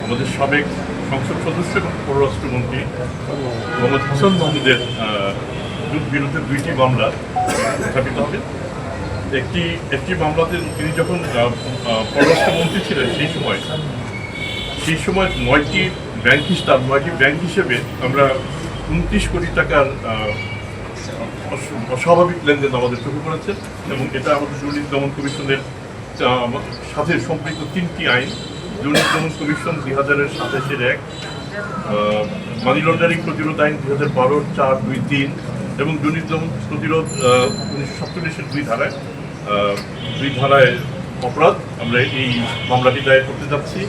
আমাদের সাবেক সংসদ সদস্য এবং পররাষ্ট্রমন্ত্রী মোহাম্মদ হাসান মাহমুদের বিরুদ্ধে 2টি মামলা উত্থাপিত হবে। একটি মামলাতে তিনি যখন পররাষ্ট্রমন্ত্রী ছিলেন সেই সময় 9টি ব্যাংক হিসেবে আমরা 29 কোটি টাকার অস্বাভাবিক লেনদেন আমাদের চোখে পড়েছে এবং এটা আমাদের দুর্নীতি দমন কমিশনের সাথে সম্পৃক্ত 3টি আইন, দুর্নীতি দমন কমিশন 2027-এর 1, মানি লন্ডারিং প্রতিরোধ আইন 2012-র 4, 2, 3 এবং দুর্নীতি দমন প্রতিরোধ 1947-এর 2 ধারায় অপরাধ। আমরা এই মামলাটি দায়ের করতে যাচ্ছি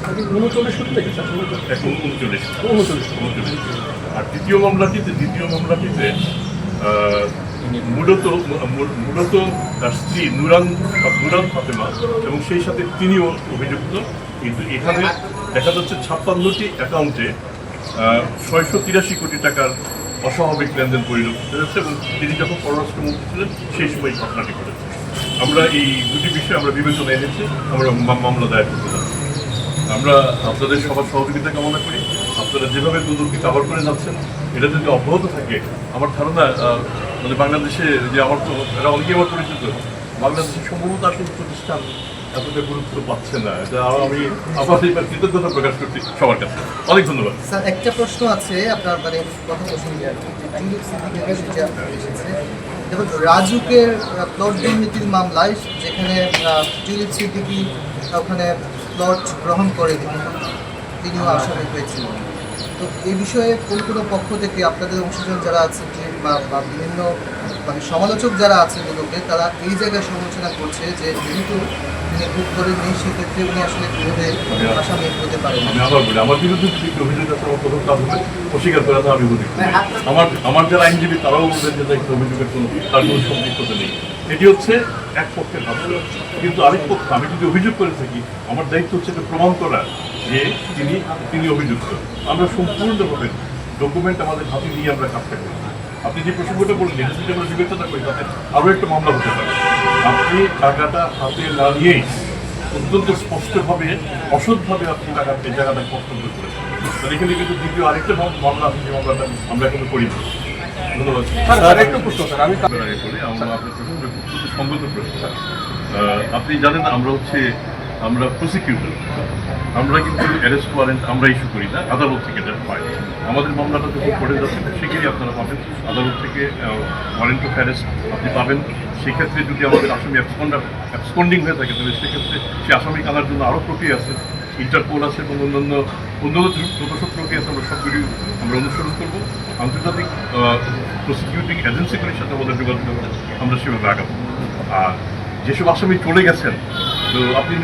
এখন 39। আর দ্বিতীয় মামলাটিতে মূলত তার স্ত্রী নুরান ফাতেমা এবং সেই সাথে তিনিও অভিযুক্ত, কিন্তু এখানে দেখা যাচ্ছে 56টি অ্যাকাউন্টে 683 কোটি টাকার অস্বাভাবিক লেনদেন পরিলক্ষিত হয়েছে এবং তিনি যখন পররাষ্ট্রমন্ত্রী ছিলেন সেই সময় ঘটনাটি ঘটেছে। আমরা এই দুটি বিষয়ে আমরা বিবেচনা এনেছি, আমরা মামলা দায়ের করতে যাচ্ছি। আমরা আপনাদের সবার সহযোগিতা কামনা করি। আপনারা যেভাবে দুদককে কাভার করে যাচ্ছেন এটা যদি অব্যাহত থাকে, আমার ধারণা মানে বাংলাদেশে যে আমার তো এরা অনেকেই আমার পরিচিত, বাংলাদেশের সম্ভবত আসলে প্রতিষ্ঠান এতটা গুরুত্ব পাচ্ছে না। এটা আমি আবার এবার কৃতজ্ঞতা প্রকাশ করছি সবার কাছে। অনেক ধন্যবাদ। স্যার, একটা প্রশ্ন আছে আপনার মানে কথা প্রসঙ্গে এসেছে। দেখুন, রাজুকের প্লট দুর্নীতির মামলায় যেখানে টিউলিপ সিদ্দিকী ওখানে প্লট গ্রহণ করে তিনিও আসামি হয়েছিলেন, তো এই বিষয়ে কোনো পক্ষ থেকে আপনাদের অংশীজন যারা আছেন বা বিভিন্ন মানে সমালোচক যারা আছেন দুদকে, তারা এই জায়গায় সমালোচনা করছে যে যেহেতু তিনি ভোগ করেননি সেক্ষেত্রে উনি আসলে বিরোধে আসামি হতে পারেন। আমি আবার বলি, আমার বিরুদ্ধে অভিযোগ আছে, আমার প্রথম কাজ হবে অস্বীকার করা, আমি বলি আমার যারা আইনজীবী তারাও বলবেন যে একটা অভিযোগের তার কোনো সম্পৃক্ততা নেই। এটি হচ্ছে এক পক্ষের ভাষ্য, কিন্তু আরেক পক্ষ আমি যদি অভিযোগ করে থাকি আমার দায়িত্ব হচ্ছে এটা প্রমাণ করা যে তিনি অভিযুক্ত। আমরা সম্পূর্ণভাবে ডকুমেন্ট আমাদের হাতে নিয়ে আমরা কাজটা করি। আপনি যে প্রসঙ্গটা বললেন এটা যদি আমরা বিবেচনা করি তাতে আরও একটা মামলা হতে পারে। আপনি টাকাটা হাতে না নিয়েই অত্যন্ত স্পষ্টভাবে অসৎভাবে আপনি এই জায়গাটা হস্তান্তর করেছেন, তাহলে এখানে কিন্তু দ্বিতীয় আরেকটা মামলা আছে, যে মামলাটা আমরা এখনো করি। ধন্যবাদ। আপনার প্রসঙ্গ খুব সঙ্গত প্রশ্ন। আপনি জানেন আমরা প্রসিকিউটর, আমরা কিন্তু অ্যারেস্ট ওয়ারেন্ট আমরা ইস্যু করি না, আদালত থেকে এটা পাই। আমাদের মামলাটা যখন করে যাচ্ছে সেখানেই আপনারা পাবেন আদালত থেকে ওয়ারেন্ট অফ অ্যারেস্ট আপনি পাবেন। সেক্ষেত্রে যদি আমাদের আসামি অ্যাবসকন্ডিং হয়ে থাকে তাহলে সেক্ষেত্রে সে আসামি আনার জন্য আরও প্রক্রিয়া আছে, ইন্টারপোল আছে এবং অন্যান্য যত প্রক্রিয়া আছে আমরা সবগুলি আমরা অনুসরণ করবো। আন্তর্জাতিক প্রসিকিউটিং এজেন্সিগুলির সাথে আমাদের যোগাযোগ করে আমরা সেভাবে আগাবো। আর যেসব আসামি চলে গেছেন, তো আপনি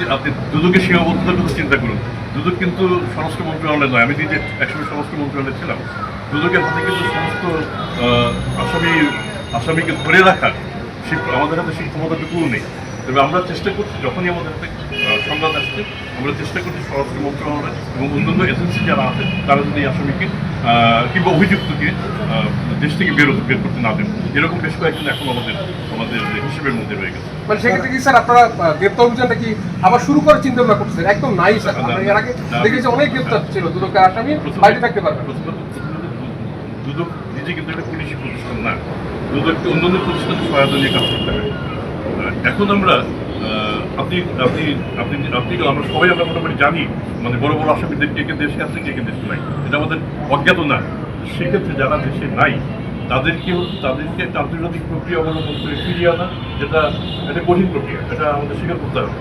দুদকের সীমাবদ্ধতার কথা চিন্তা করুন। দুদক কিন্তু স্বরাষ্ট্র মন্ত্রণালয় নয়, আমি নিজে একসময় স্বরাষ্ট্র মন্ত্রণালয়ে ছিলাম। দুদকের হাতে কিন্তু সমস্ত আসামিকে ধরে রাখার আমাদের হাতে সেই ক্ষমতাটুকুও নেই। তবে আমরা চেষ্টা করছি, যখনই আমাদের হাতে সংবাদ আসছে আমরা চেষ্টা করছি স্বরাষ্ট্র মন্ত্রণালয় এবং অন্যান্য এজেন্সি যারা আছে তারা যদি এই আসামিকে কিংবা অভিযুক্তকে দেশ থেকে বের করতে না দেন, এরকম বেশ কয়েকজন এখন আমাদের হিসেবের মধ্যে রয়ে গেছে। মানে সেক্ষেত্রে কি স্যার আপনারা গ্রেপ্তার অভিযানটা কি আবার শুরু করার চিন্তা ভাবনা করছেন? একদম নাই স্যার, এর আগে দেখেছি অনেক গ্রেপ্তার ছিল, দুদকের আসামি বাইরে থাকতে পারবে। দুদক নিজে কিন্তু একটা পুলিশি প্রতিষ্ঠান না, দুদককে অন্যান্য প্রতিষ্ঠান সহায়তা নিয়ে কাজ করতে হবে। এখন আমরা আমরা সবাই আমরা মোটামুটি জানি মানে বড় বড় আসামিদের কে দেশে আছে কে দেশে নাই, এটা আমাদের অজ্ঞাত না। সেক্ষেত্রে যারা দেশে নাই তাদেরকে আন্তর্জাতিক প্রক্রিয়া অবলম্বন করে ফিরিয়ে আনা, যেটা একটা কঠিন প্রক্রিয়া, এটা আমাদের স্বীকার করতে হবে।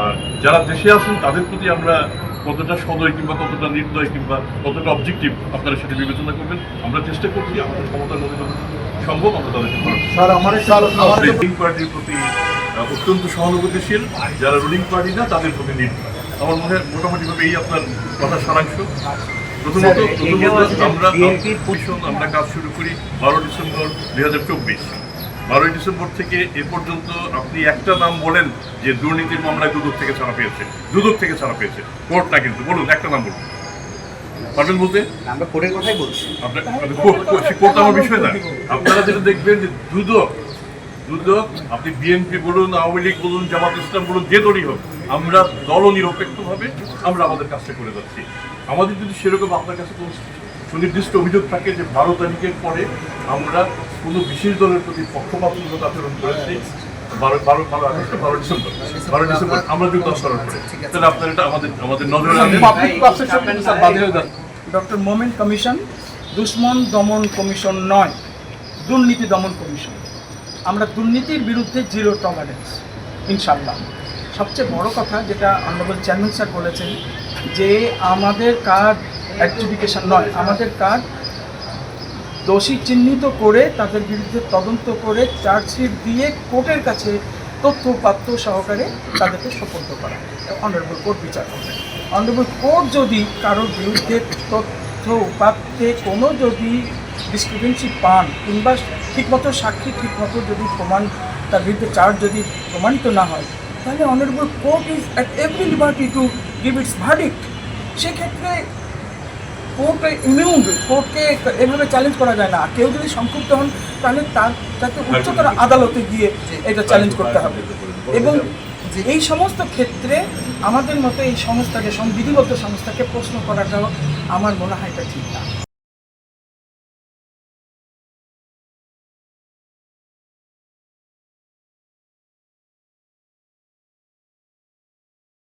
আর যারা দেশে আছেন তাদের প্রতি আমরা কতটা সদয় কিংবা কতটা নির্দয় কিংবা কতটা অবজেক্টিভ আপনারা সেটা বিবেচনা করবেন। আমরা চেষ্টা করছি আমাদের ক্ষমতার মধ্যে সম্ভব আমরা তাদেরকে রুলিং পার্টির প্রতি অত্যন্ত সহানুভূতিশীল, যারা রুলিং পার্টি না তাদের প্রতি নির্ভর। আমার মনে হয় মোটামুটিভাবে এই আপনার কথার সারাংশ। প্রথমত আমরা কাজ শুরু করি 12 ডিসেম্বর 2024। 12 ডিসেম্বর থেকে এ পর্যন্ত আপনি একটা নাম বলেন যে দুর্নীতির মামলায় দুদক থেকে ছাড়া পেয়েছে, কোর্ট না কিন্তু, বলুন একটা নাম বলুন, পারবেন বলতে? আমরা কোর্টের কথাই বলছি। কোর্ট আমার বিষয় না। আপনারা যেটা দেখবেন যে দুদক আপনি বিএনপি বলুন, আওয়ামী লীগ বলুন, জামাত ইসলাম বলুন, যে দলই হোক, আমরা দল নিরপেক্ষভাবে আমরা আমাদের কাজটা করে যাচ্ছি। আমাদের যদি সেরকম আপনার কাছে কোনো সুনির্দিষ্ট অভিযোগ থাকে যে 12 তারিখের পরে আমরা কোনো বিশেষ দলের প্রতি পক্ষপাতমূলক আচরণ করেছি, 12 ডিসেম্বর আমরা যদি 10 করার পরে, তাহলে আপনার এটা আমাদের নজরে আনবেন। পাবলিক পারসেপশন কিন্তু স্যার বাধা হয়ে যাচ্ছে। ডক্টর মোমেন কমিশন দুশ্মন দমন কমিশন নয়, দুর্নীতি দমন কমিশন। আমরা দুর্নীতির বিরুদ্ধে জিরো টলারেন্স ইনশাল্লাহ। সবচেয়ে বড় কথা যেটা অনারেবল চেয়ারম্যান স্যার বলেছেন যে আমাদের কাজ অ্যাডজুডিকেশন নয়, আমাদের কাজ দোষী চিহ্নিত করে তাদের বিরুদ্ধে তদন্ত করে চার্জশিট দিয়ে কোর্টের কাছে তথ্যপাত্র সহকারে তাদেরকে সোপর্দ করা। অনারেবল কোর্ট বিচার করবেন। অনারেবল কোর্ট যদি কারোর বিরুদ্ধে তথ্য উপাত্তে কোনো যদি ডিসক্রিপেন্সি পান কিংবা ঠিকমতো সাক্ষী ঠিকমতো যদি প্রমাণ তার বিরুদ্ধে চার্জ যদি প্রমাণিত না হয়, তাহলে honourable court is at every liberty to give it's verdict. সেক্ষেত্রে কোর্টে ইমিউন, কোর্টকে এভাবে চ্যালেঞ্জ করা যায় না। কেউ যদি সংক্ষুব্ধ হন তাহলে তাকে উচ্চতর আদালতে গিয়ে এটা চ্যালেঞ্জ করতে হবে। এবং এই সমস্ত ক্ষেত্রে আমাদের মতো এই সংস্থাকে, বিধিবদ্ধ সংস্থাকে প্রশ্ন করাটাও আমার মনে হয় এটা ঠিক না।